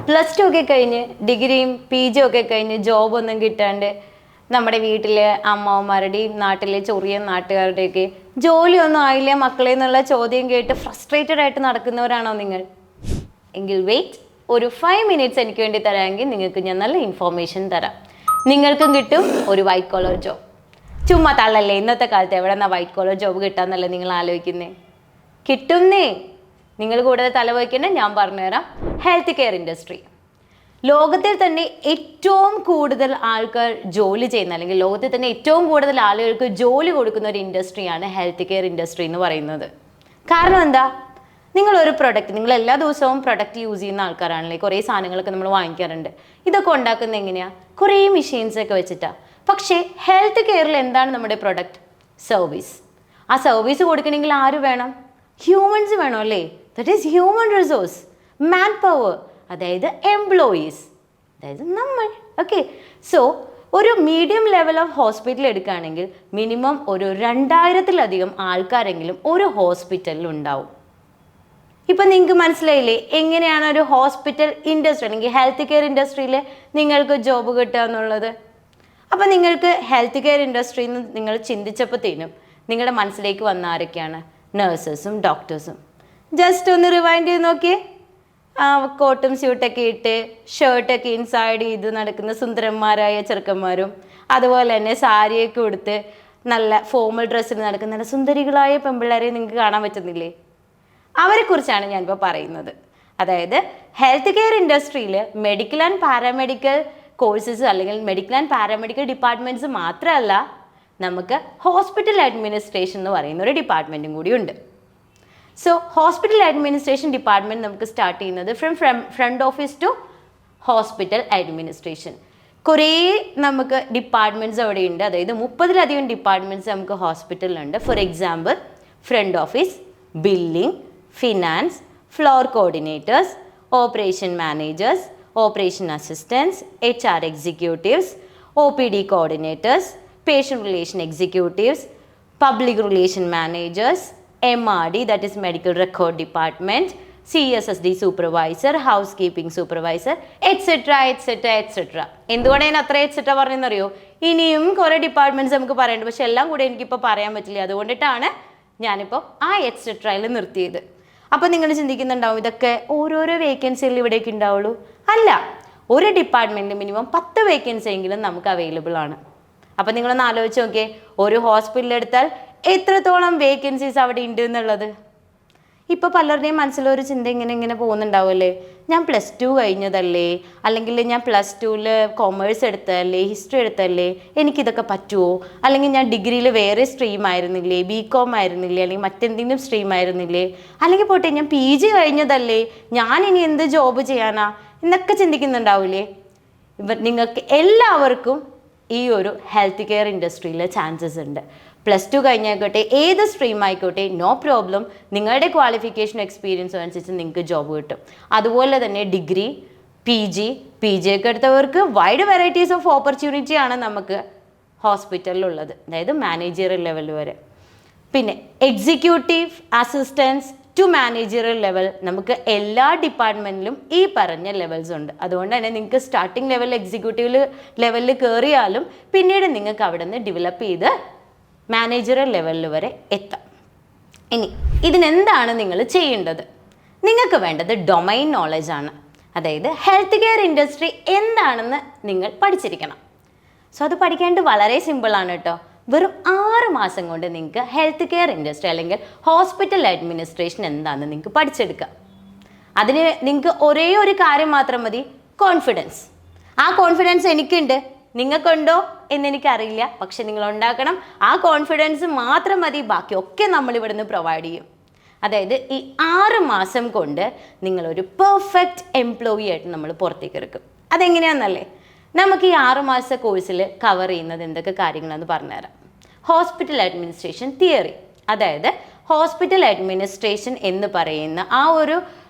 Plus two ഒക്കെ കഴിഞ്ഞ് ഡിഗ്രിയും പി ജി ഒക്കെ കഴിഞ്ഞ് ജോബൊന്നും കിട്ടാണ്ട് നമ്മുടെ വീട്ടിലെ അമ്മമാരുടെയും നാട്ടിലെ ചെറിയ നാട്ടുകാരുടെയൊക്കെ ജോലിയൊന്നും ആയില്ല മക്കളെ എന്നുള്ള ചോദ്യം കേട്ട് ഫ്രസ്ട്രേറ്റഡ് ആയിട്ട് നടക്കുന്നവരാണോ നിങ്ങൾ? എങ്കിൽ വെയിറ്റ്, ഒരു 5 മിനിറ്റ്സ് എനിക്ക് വേണ്ടി തരാമെങ്കിൽ നിങ്ങൾക്ക് ഞാൻ നല്ല ഇൻഫോർമേഷൻ തരാം. നിങ്ങൾക്കും കിട്ടും ഒരു വൈറ്റ് കോളർ ജോബ്. ചുമ്മാ തള്ളല്ലേ, ഇന്നത്തെ കാലത്ത് എവിടെ നിന്നാ വൈറ്റ് കോളർ ജോബ് കിട്ടാന്നല്ലേ നിങ്ങൾ ആലോചിക്കുന്നേ? കിട്ടുന്നേ. നിങ്ങൾ കൂടുതൽ തലവയ്ക്കേണ്ട, ഞാൻ പറഞ്ഞുതരാം. ഹെൽത്ത് കെയർ ഇൻഡസ്ട്രി ലോകത്തിൽ തന്നെ ഏറ്റവും കൂടുതൽ ആൾക്കാർ ജോലി ചെയ്യുന്ന, അല്ലെങ്കിൽ ലോകത്തിൽ തന്നെ ഏറ്റവും കൂടുതൽ ആളുകൾക്ക് ജോലി കൊടുക്കുന്ന ഒരു ഇൻഡസ്ട്രിയാണ് ഹെൽത്ത് കെയർ ഇൻഡസ്ട്രി എന്ന് പറയുന്നത്. കാരണം എന്താ? നിങ്ങളൊരു പ്രൊഡക്റ്റ്, നിങ്ങൾ എല്ലാ ദിവസവും പ്രൊഡക്റ്റ് യൂസ് ചെയ്യുന്ന ആൾക്കാരാണല്ലേ, കുറേ സാധനങ്ങളൊക്കെ നമ്മൾ വാങ്ങിക്കാറുണ്ട്. ഇതൊക്കെ ഉണ്ടാക്കുന്നത് എങ്ങനെയാണ്? കുറേ മെഷീൻസ് ഒക്കെ വെച്ചിട്ടാണ്. പക്ഷേ ഹെൽത്ത് കെയറിൽ എന്താണ് നമ്മുടെ പ്രൊഡക്റ്റ്? സർവീസ്. ആ സർവീസ് കൊടുക്കണമെങ്കിൽ ആര് വേണം? ഹ്യൂമൻസ് വേണം അല്ലേ? That is human resource, man power, അതായത് എംപ്ലോയീസ്, അതായത് നമ്മൾ. ഓക്കെ, സോ ഒരു മീഡിയം ലെവൽ ഓഫ് ഹോസ്പിറ്റൽ എടുക്കുകയാണെങ്കിൽ മിനിമം ഒരു 2000-ലധികം ആൾക്കാരെങ്കിലും ഒരു ഹോസ്പിറ്റലിൽ ഉണ്ടാവും. ഇപ്പം നിങ്ങൾക്ക് മനസ്സിലായില്ലേ എങ്ങനെയാണ് ഒരു ഹോസ്പിറ്റൽ ഇൻഡസ്ട്രി അല്ലെങ്കിൽ ഹെൽത്ത് കെയർ ഇൻഡസ്ട്രിയിൽ നിങ്ങൾക്ക് ജോബ് കിട്ടുക എന്നുള്ളത്? അപ്പം നിങ്ങൾക്ക് ഹെൽത്ത് കെയർ ഇൻഡസ്ട്രിയിൽ നിന്ന് നിങ്ങൾ ചിന്തിച്ചപ്പോഴത്തേനും നിങ്ങളുടെ മനസ്സിലേക്ക് വന്ന ആരൊക്കെയാണ്? നഴ്സസും ഡോക്ടേഴ്സും. ജസ്റ്റ് ഒന്ന് റിവൈൻഡ് ചെയ്ത് നോക്കിയേ. കോട്ടും സ്യൂട്ടൊക്കെ ഇട്ട് ഷർട്ടൊക്കെ ഇൻസൈഡ് ചെയ്ത് നടക്കുന്ന സുന്ദരന്മാരായ ചെറുക്കന്മാരും, അതുപോലെ തന്നെ സാരിയൊക്കെ ഉടുത്ത് നല്ല ഫോമൽ ഡ്രസ്സിൽ നടക്കുന്ന നല്ല സുന്ദരികളായ പെൺപിള്ളേരെ നിങ്ങൾക്ക് കാണാൻ പറ്റുന്നില്ലേ? അവരെക്കുറിച്ചാണ് ഞാനിപ്പോൾ പറയുന്നത്. അതായത് ഹെൽത്ത് കെയർ ഇൻഡസ്ട്രിയിൽ മെഡിക്കൽ ആൻഡ് പാരാമെഡിക്കൽ കോഴ്സസ് അല്ലെങ്കിൽ മെഡിക്കൽ ആൻഡ് പാരാമെഡിക്കൽ ഡിപ്പാർട്ട്മെൻറ്റ്സ് മാത്രമല്ല, നമുക്ക് ഹോസ്പിറ്റൽ അഡ്മിനിസ്ട്രേഷൻ എന്ന് പറയുന്ന ഒരു ഡിപ്പാർട്ട്മെൻറ്റും കൂടിയുണ്ട്. സോ ഹോസ്പിറ്റൽ അഡ്മിനിസ്ട്രേഷൻ ഡിപ്പാർട്ട്മെൻറ്റ് നമുക്ക് സ്റ്റാർട്ട് ചെയ്യുന്നത് front office to hospital administration. കുറേ നമുക്ക് ഡിപ്പാർട്ട്മെൻറ്റ്സ് അവിടെയുണ്ട്. അതായത് 30-ലധികം ഡിപ്പാർട്ട്മെൻറ്റ്സ് നമുക്ക് ഹോസ്പിറ്റലിലുണ്ട്. For example, front office, billing, finance, floor coordinators, operation managers, operation assistants, HR executives, OPD coordinators, patient relation executives, public relation managers, MRD, that is Medical Record Department, CSSD supervisor, house keeping supervisor, et cetera et cetera et cetera. എന്തുകൊണ്ടാണ് ഞാൻ അത്ര et cetera പറഞ്ഞതെന്നറിയോ? ഇനിയും കുറേ departments നമുക്ക് പറയുന്നുണ്ട്, പക്ഷെ എല്ലാം കൂടെ എനിക്കിപ്പോൾ പറയാൻ പറ്റില്ല. അതുകൊണ്ടിട്ടാണ് ഞാനിപ്പോൾ ആ എറ്റ്സെട്രയിൽ നിർത്തിയത്. അപ്പോൾ നിങ്ങൾ ചിന്തിക്കുന്നുണ്ടാവും ഇതൊക്കെ ഓരോരോ വേക്കൻസിയിൽ ഇവിടേക്ക് ഉണ്ടാവുള്ളൂ. അല്ല, ഒരു ഡിപ്പാർട്ട്മെൻറ്റിൽ മിനിമം 10 വേക്കൻസി എങ്കിലും നമുക്ക് അവൈലബിൾ ആണ്. അപ്പോൾ നിങ്ങളൊന്ന് ആലോചിച്ച് നോക്കിയേ, ഒരു ഹോസ്പിറ്റൽ എടുത്താൽ എത്രത്തോളം വേക്കൻസീസ് അവിടെ ഉണ്ട് എന്നുള്ളത്. ഇപ്പോൾ പലരുടെയും മനസ്സിലൊരു ചിന്ത ഇങ്ങനെ പോകുന്നുണ്ടാവുമല്ലേ, ഞാൻ +2 കഴിഞ്ഞതല്ലേ, അല്ലെങ്കിൽ ഞാൻ +2-ൽ കൊമേഴ്സ് എടുത്തതല്ലേ, ഹിസ്റ്ററി എടുത്തതല്ലേ, എനിക്കിതൊക്കെ പറ്റുമോ? അല്ലെങ്കിൽ ഞാൻ ഡിഗ്രിയിൽ വേറെ സ്ട്രീം ആയിരുന്നില്ലേ, BCom ആയിരുന്നില്ലേ, അല്ലെങ്കിൽ മറ്റെന്തെങ്കിലും സ്ട്രീം ആയിരുന്നില്ലേ, അല്ലെങ്കിൽ പോട്ടെ ഞാൻ PG കഴിഞ്ഞതല്ലേ, ഞാൻ ഇനി എന്ത് ജോബ് ചെയ്യാനാ എന്നൊക്കെ ചിന്തിക്കുന്നുണ്ടാവില്ലേ? നിങ്ങൾക്ക് എല്ലാവർക്കും ഈ ഒരു ഹെൽത്ത് കെയർ ഇൻഡസ്ട്രിയിൽ ചാൻസസ് ഉണ്ട്. +2 കഴിഞ്ഞായിക്കോട്ടെ, ഏത് സ്ട്രീം ആയിക്കോട്ടെ, നോ പ്രോബ്ലം. നിങ്ങളുടെ ക്വാളിഫിക്കേഷൻ എക്സ്പീരിയൻസും അനുസരിച്ച് നിങ്ങൾക്ക് ജോബ് കിട്ടും. അതുപോലെ തന്നെ ഡിഗ്രി, PG ഒക്കെ എടുത്തവർക്ക് വൈഡ് വെറൈറ്റീസ് ഓഫ് ഓപ്പർച്യൂണിറ്റി ആണ് നമുക്ക് ഹോസ്പിറ്റലിലുള്ളത്, അതായത് മാനേജറിയൽ ലെവൽ വരെ. പിന്നെ executive assistance to managerial level, നമുക്ക് എല്ലാ ഡിപ്പാർട്ട്മെൻറ്റിലും ഈ പറഞ്ഞ ലെവൽസ് ഉണ്ട്. അതുകൊണ്ട് തന്നെ നിങ്ങൾക്ക് സ്റ്റാർട്ടിംഗ് ലെവൽ എക്സിക്യൂട്ടീവ് ലെവലിൽ കയറിയാലും പിന്നീട് നിങ്ങൾക്ക് അവിടെ നിന്ന് ഡെവലപ്പ് ചെയ്ത് മാനേജറിയൽ ലെവലിൽ വരെ എത്താം. ഇനി ഇതിനെന്താണ് നിങ്ങൾ ചെയ്യേണ്ടത്? നിങ്ങൾക്ക് വേണ്ടത് ഡൊമൈൻ നോളജാണ്. അതായത് ഹെൽത്ത് കെയർ ഇൻഡസ്ട്രി എന്താണെന്ന് നിങ്ങൾ പഠിച്ചിരിക്കണം. സോ അത് പഠിക്കേണ്ടത് വളരെ സിമ്പിളാണ് കേട്ടോ. വെറും 6 മാസം കൊണ്ട് നിങ്ങൾക്ക് ഹെൽത്ത് കെയർ ഇൻഡസ്ട്രി അല്ലെങ്കിൽ ഹോസ്പിറ്റൽ അഡ്മിനിസ്ട്രേഷൻ എന്താണെന്ന് നിങ്ങൾക്ക് പഠിച്ചെടുക്കാം. അതിന് നിങ്ങൾക്ക് ഒരേ ഒരു കാര്യം മാത്രം മതി, കോൺഫിഡൻസ്. ആ കോൺഫിഡൻസ് എനിക്കുണ്ട്, നിങ്ങൾക്കുണ്ടോ എന്നെനിക്കറിയില്ല, പക്ഷെ നിങ്ങൾ ഉണ്ടാക്കണം. ആ കോൺഫിഡൻസ് മാത്രം മതി, ബാക്കിയൊക്കെ നമ്മൾ ഇവിടുന്ന് പ്രൊവൈഡ് ചെയ്യും. അതായത് ഈ 6 മാസം കൊണ്ട് നിങ്ങളൊരു പെർഫെക്റ്റ് എംപ്ലോയി ആയിട്ട് നമ്മൾ പുറത്തേക്ക് എടുക്കും. അതെങ്ങനെയാണെന്നല്ലേ, നമുക്ക് ഈ 6 മാസ കോഴ്സിൽ കവർ ചെയ്യുന്നത് എന്തൊക്കെ കാര്യങ്ങളാണെന്ന് പറഞ്ഞുതരാം. ഹോസ്പിറ്റൽ അഡ്മിനിസ്ട്രേഷൻ തിയറി, അതായത് ഹോസ്പിറ്റൽ അഡ്മിനിസ്ട്രേഷൻ എന്ന് പറയുന്ന ആ ഒരു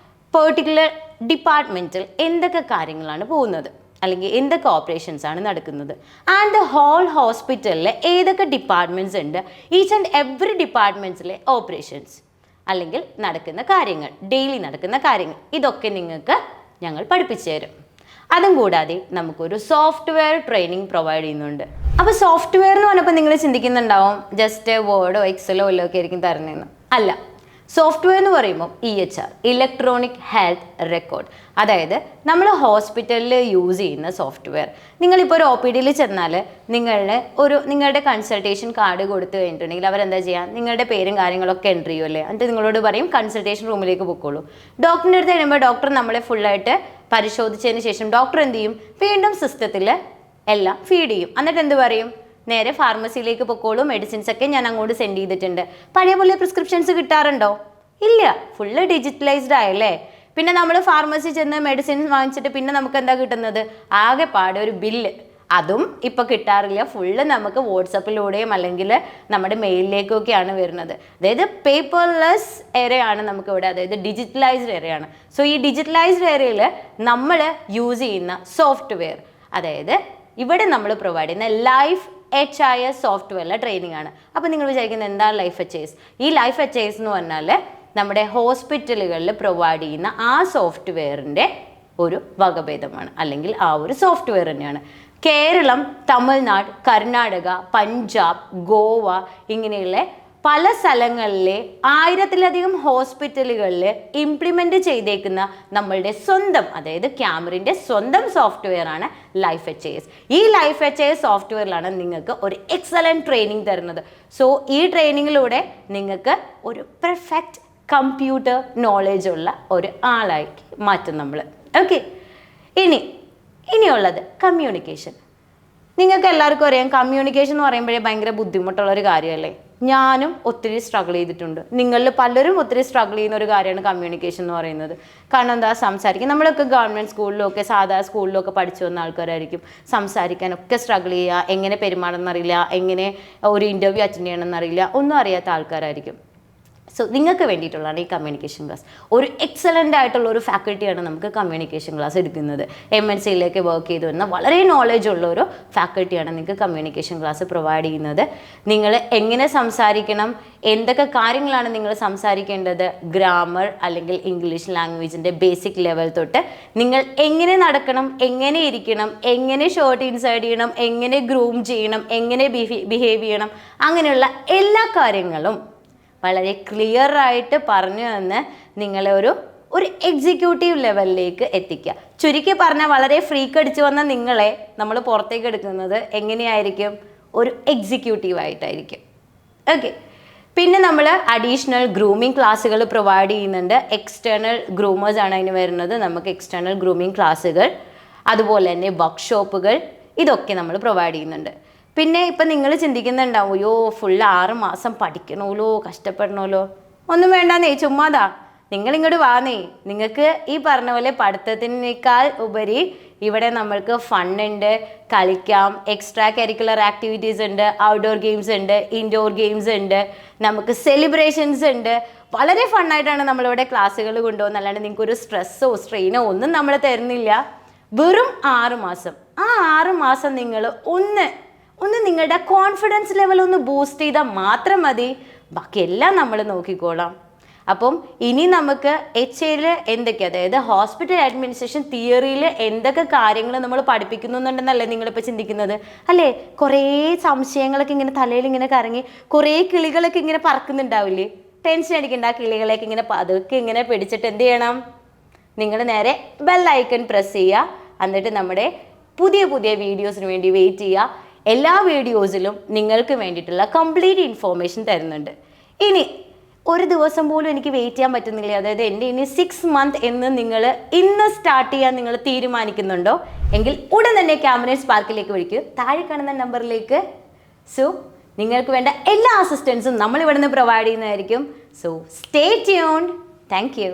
പെർട്ടിക്കുലർ ഡിപ്പാർട്ട്മെൻറ്റിൽ എന്തൊക്കെ കാര്യങ്ങളാണ് പോകുന്നത്, അല്ലെങ്കിൽ എന്തൊക്കെ ഓപ്പറേഷൻസ് ആണ് നടക്കുന്നത്, ആൻഡ് ദ ഹോൾ ഹോസ്പിറ്റലിൽ ഏതൊക്കെ ഡിപ്പാർട്ട്മെൻറ്റ്സ് ഉണ്ട്, ഈച്ച് ആൻഡ് എവറി ഡിപ്പാർട്ട്മെൻറ്റ്സിലെ ഓപ്പറേഷൻസ് അല്ലെങ്കിൽ നടക്കുന്ന കാര്യങ്ങൾ, ഡെയിലി നടക്കുന്ന കാര്യങ്ങൾ, ഇതൊക്കെ നിങ്ങൾക്ക് ഞങ്ങൾ പഠിപ്പിച്ചു തരും. അതും കൂടാതെ നമുക്കൊരു സോഫ്റ്റ്വെയർ ട്രെയിനിങ് പ്രൊവൈഡ് ചെയ്യുന്നുണ്ട്. അപ്പോൾ സോഫ്റ്റ്വെയർ എന്ന് പറഞ്ഞപ്പോൾ നിങ്ങൾ ചിന്തിക്കുന്നുണ്ടാവും ജസ്റ്റ് വേർഡോ എക്സലോ വല്ലതും ഒക്കെ ആയിരിക്കും തരുന്നതെന്ന്. അല്ല, സോഫ്റ്റ്വെയർ എന്ന് പറയുമ്പോൾ EHR, ഇലക്ട്രോണിക് ഹെൽത്ത് റെക്കോർഡ്, അതായത് നമ്മൾ ഹോസ്പിറ്റലിൽ യൂസ് ചെയ്യുന്ന സോഫ്റ്റ്വെയർ. നിങ്ങളിപ്പോൾ ഒരു OPDയിൽ ചെന്നാൽ നിങ്ങളുടെ കൺസൾട്ടേഷൻ കാർഡ് കൊടുത്തു കഴിഞ്ഞിട്ടുണ്ടെങ്കിൽ അവരെന്താ ചെയ്യുക, നിങ്ങളുടെ പേരും കാര്യങ്ങളൊക്കെ എൻട്രി ചെയ്യുമല്ലേ, എന്നിട്ട് നിങ്ങളോട് പറയും കൺസൾട്ടേഷൻ റൂമിലേക്ക് പൊക്കോളൂ. ഡോക്ടറിൻ്റെ അടുത്ത് കഴിയുമ്പോൾ ഡോക്ടർ നമ്മളെ ഫുള്ളായിട്ട് പരിശോധിച്ചതിന് ശേഷം ഡോക്ടർ എന്ത് ചെയ്യും, വീണ്ടും സിസ്റ്റത്തിൽ എല്ലാം ഫീഡ് ചെയ്യും. എന്നിട്ട് എന്ത് പറയും, നേരെ ഫാർമസിയിലേക്ക് പൊക്കോളൂ, മെഡിസിൻസ് ഒക്കെ ഞാൻ അങ്ങോട്ട് സെൻഡ് ചെയ്തിട്ടുണ്ട്. പഴയ പോലെ പ്രിസ്ക്രിപ്ഷൻസ് കിട്ടാറുണ്ടോ? ഇല്ല, ഫുള്ള് ഡിജിറ്റലൈസ്ഡ് ആയല്ലേ. പിന്നെ നമ്മൾ ഫാർമസി ചെന്ന് മെഡിസിൻ വാങ്ങിച്ചിട്ട് പിന്നെ നമുക്ക് എന്താ കിട്ടുന്നത്, ആകെപ്പാടെ ഒരു ബില്ല്. അതും ഇപ്പം കിട്ടാറില്ല, ഫുള്ള് നമുക്ക് വാട്സപ്പിലൂടെയും അല്ലെങ്കിൽ നമ്മുടെ മെയിലിലേക്കൊക്കെയാണ് വരുന്നത്. അതായത് പേപ്പർലെസ് ഏരിയയാണ് നമുക്കിവിടെ, അതായത് ഡിജിറ്റലൈസ്ഡ് ഏരിയയാണ്. സോ ഈ ഡിജിറ്റലൈസ്ഡ് ഏരിയയിൽ നമ്മൾ യൂസ് ചെയ്യുന്ന സോഫ്റ്റ്വെയർ, അതായത് ഇവിടെ നമ്മൾ പ്രൊവൈഡ് ചെയ്യുന്ന ലൈഫ് HIS സോഫ്റ്റ്വെയറിലെ ട്രെയിനിങ് ആണ്. അപ്പോൾ നിങ്ങൾ വിചാരിക്കുന്നത് എന്താണ് ലൈഫ് HIS? ഈ ലൈഫ് HIS എന്ന് പറഞ്ഞാൽ നമ്മുടെ ഹോസ്പിറ്റലുകളിൽ പ്രൊവൈഡ് ചെയ്യുന്ന ആ സോഫ്റ്റ്വെയറിൻ്റെ ഒരു വകഭേദമാണ്, അല്ലെങ്കിൽ ആ ഒരു സോഫ്റ്റ്വെയർ തന്നെയാണ്. കേരളം, തമിഴ്നാട്, കർണാടക, പഞ്ചാബ്, ഗോവ ഇങ്ങനെയുള്ള പല സ്ഥലങ്ങളിലെ 1000-ലധികം ഹോസ്പിറ്റലുകളിൽ ഇംപ്ലിമെൻ്റ് ചെയ്തേക്കുന്ന നമ്മളുടെ സ്വന്തം, അതായത് ക്യാമറിൻ്റെ സ്വന്തം സോഫ്റ്റ്വെയർ ആണ് ലൈഫ് HIS. ഈ ലൈഫ് HIS സോഫ്റ്റ്വെയറിലാണ് നിങ്ങൾക്ക് ഒരു എക്സലൻറ്റ് ട്രെയിനിങ് തരുന്നത്. സോ ഈ ട്രെയിനിങ്ങിലൂടെ നിങ്ങൾക്ക് ഒരു പെർഫെക്റ്റ് കമ്പ്യൂട്ടർ നോളേജ് ഉള്ള ഒരു ആളായി മാറ്റും നമ്മൾ. ഓക്കെ, ഇനിയുള്ളത് കമ്മ്യൂണിക്കേഷൻ. നിങ്ങൾക്ക് എല്ലാവർക്കും അറിയാം, കമ്മ്യൂണിക്കേഷൻ എന്ന് പറയുമ്പോഴേ ഭയങ്കര ബുദ്ധിമുട്ടുള്ളൊരു കാര്യമല്ലേ. ഞാനും ഒത്തിരി സ്ട്രഗിൾ ചെയ്തിട്ടുണ്ട്, നിങ്ങളിൽ പലരും ഒത്തിരി സ്ട്രഗിൾ ചെയ്യുന്ന ഒരു കാര്യമാണ് കമ്മ്യൂണിക്കേഷൻ എന്ന് പറയുന്നത്. കാരണം എന്താ, സംസാരിക്കാൻ നമ്മളൊക്കെ ഗവൺമെൻറ് സ്കൂളിലൊക്കെ സാധാ സ്കൂളിലൊക്കെ പഠിച്ചു വന്ന ആൾക്കാരായിരിക്കും. സംസാരിക്കാനൊക്കെ സ്ട്രഗിൾ ചെയ്യുക, എങ്ങനെ പെരുമാറണം എന്നറിയില്ല, എങ്ങനെ ഒരു ഇൻ്റർവ്യൂ അറ്റൻഡ് ചെയ്യണം എന്നറിയില്ല, ഒന്നും അറിയാത്ത ആൾക്കാരായിരിക്കും. സോ നിങ്ങൾക്ക് വേണ്ടിയിട്ടുള്ളതാണ് ഈ കമ്മ്യൂണിക്കേഷൻ ക്ലാസ്. ഒരു എക്സലൻ്റ് ആയിട്ടുള്ള ഒരു ഫാക്കൽറ്റിയാണ് നമുക്ക് കമ്മ്യൂണിക്കേഷൻ ക്ലാസ് എടുക്കുന്നത്. MNCയിലേക്ക് വർക്ക് ചെയ്ത് വരുന്ന വളരെ നോളേജ് ഉള്ള ഒരു ഫാക്കൽറ്റിയാണ് നിങ്ങൾക്ക് കമ്മ്യൂണിക്കേഷൻ ക്ലാസ് പ്രൊവൈഡ് ചെയ്യുന്നത്. നിങ്ങൾ എങ്ങനെ സംസാരിക്കണം, എന്തൊക്കെ കാര്യങ്ങളാണ് നിങ്ങൾ സംസാരിക്കേണ്ടത്, ഗ്രാമർ അല്ലെങ്കിൽ ഇംഗ്ലീഷ് ലാംഗ്വേജിൻ്റെ ബേസിക് ലെവൽ തൊട്ട് നിങ്ങൾ എങ്ങനെ നടക്കണം, എങ്ങനെ ഇരിക്കണം, എങ്ങനെ ഷർട്ട് ഇൻസൈഡ് ചെയ്യണം, എങ്ങനെ ഗ്രൂം ചെയ്യണം, എങ്ങനെ ബിഹേവ് ചെയ്യണം, അങ്ങനെയുള്ള എല്ലാ കാര്യങ്ങളും വളരെ ക്ലിയർ ആയിട്ട് പറഞ്ഞു തന്ന് നിങ്ങളെ ഒരു എക്സിക്യൂട്ടീവ് ലെവലിലേക്ക് എത്തിക്കുക. ചുരുക്കി പറഞ്ഞാൽ വളരെ ഫ്രീക്ക് അടിച്ചു വന്ന നിങ്ങളെ നമ്മൾ പുറത്തേക്ക് എടുക്കുന്നത് എങ്ങനെയായിരിക്കും, ഒരു എക്സിക്യൂട്ടീവ് ആയിട്ടായിരിക്കും. ഓക്കെ, പിന്നെ നമ്മൾ അഡീഷണൽ ഗ്രൂമിങ് ക്ലാസ്സുകൾ പ്രൊവൈഡ് ചെയ്യുന്നുണ്ട്. എക്സ്റ്റേണൽ ഗ്രൂമേഴ്സ് ആണ് അതിന് വരുന്നത്. നമുക്ക് എക്സ്റ്റേണൽ ഗ്രൂമിങ് ക്ലാസ്സുകൾ, അതുപോലെ തന്നെ വർക്ക്ഷോപ്പുകൾ, ഇതൊക്കെ നമ്മൾ പ്രൊവൈഡ് ചെയ്യുന്നുണ്ട്. പിന്നെ ഇപ്പം നിങ്ങൾ ചിന്തിക്കുന്നുണ്ടാവും, അയ്യോ ഫുള്ള് 6 മാസം പഠിക്കണമല്ലോ, കഷ്ടപ്പെടണമല്ലോ. ഒന്നും വേണ്ടാന്നേ, ചുമ്മാതാ, നിങ്ങളിങ്ങോട്ട് വാന്നേ. നിങ്ങൾക്ക് ഈ പറഞ്ഞ പോലെ പഠിത്തത്തിനേക്കാൾ ഉപരി ഇവിടെ നമ്മൾക്ക് ഫണ്ണുണ്ട്, കളിക്കാം, എക്സ്ട്രാ കരിക്കുലർ ആക്ടിവിറ്റീസ് ഉണ്ട്, ഔട്ട്ഡോർ ഗെയിംസ് ഉണ്ട്, ഇൻഡോർ ഗെയിംസ് ഉണ്ട്, നമുക്ക് സെലിബ്രേഷൻസ് ഉണ്ട്. വളരെ ഫണ്ണായിട്ടാണ് നമ്മളിവിടെ ക്ലാസ്സുകൾ കൊണ്ടുപോകുന്നത്. അല്ലാണ്ട് നിങ്ങൾക്കൊരു സ്ട്രെസ്സോ സ്ട്രെയിനോ ഒന്നും നമ്മൾ തരുന്നില്ല. വെറും 6 മാസം. ആ 6 മാസം നിങ്ങൾ ഒന്ന് നിങ്ങളുടെ കോൺഫിഡൻസ് ലെവൽ ഒന്ന് ബൂസ്റ്റ് ചെയ്താൽ മാത്രം മതി, ബാക്കിയെല്ലാം നമ്മൾ നോക്കിക്കോളാം. അപ്പം ഇനി നമുക്ക് HAയിൽ എന്തൊക്കെ, അതായത് ഹോസ്പിറ്റൽ അഡ്മിനിസ്ട്രേഷൻ തിയറിയിൽ എന്തൊക്കെ കാര്യങ്ങൾ നമ്മൾ പഠിപ്പിക്കുന്നുണ്ടെന്നല്ലേ നിങ്ങളിപ്പോൾ ചിന്തിക്കുന്നത് അല്ലേ? കുറേ സംശയങ്ങളൊക്കെ ഇങ്ങനെ തലയിൽ ഇങ്ങനെ കറങ്ങി, കുറേ കിളികളൊക്കെ ഇങ്ങനെ പറക്കുന്നുണ്ടാവില്ലേ? ടെൻഷൻ അടിക്കേണ്ട, ആ കിളികളെയൊക്കെ ഇങ്ങനെ പതുക്കെ ഇങ്ങനെ പിടിച്ചിട്ട് എന്ത് ചെയ്യണം, നിങ്ങൾ നേരെ ബെൽ ഐക്കൺ പ്രസ് ചെയ്യുക. എന്നിട്ട് നമ്മുടെ പുതിയ വീഡിയോസിന് വേണ്ടി വെയിറ്റ് ചെയ്യുക. എല്ലാ വീഡിയോസിലും നിങ്ങൾക്ക് വേണ്ടിയിട്ടുള്ള കംപ്ലീറ്റ് ഇൻഫോർമേഷൻ തരുന്നുണ്ട്. ഇനി ഒരു ദിവസം പോലും എനിക്ക് വെയിറ്റ് ചെയ്യാൻ പറ്റുന്നില്ല, അതായത് എൻ്റെ ഇനി 6 മന്ത് എന്ന് നിങ്ങൾ ഇന്ന് സ്റ്റാർട്ട് ചെയ്യാൻ നിങ്ങൾ തീരുമാനിക്കുന്നുണ്ടോ എങ്കിൽ ഉടൻ തന്നെ ക്യാമ്പസ് സ്പാർക്കിലേക്ക് വിളിക്കൂ, താഴെ കാണുന്ന നമ്പറിലേക്ക്. സോ നിങ്ങൾക്ക് വേണ്ട എല്ലാ അസിസ്റ്റൻസും നമ്മൾ ഇവിടെ നിന്ന് പ്രൊവൈഡ് ചെയ്യുന്നതായിരിക്കും. So stay tuned. Thank you.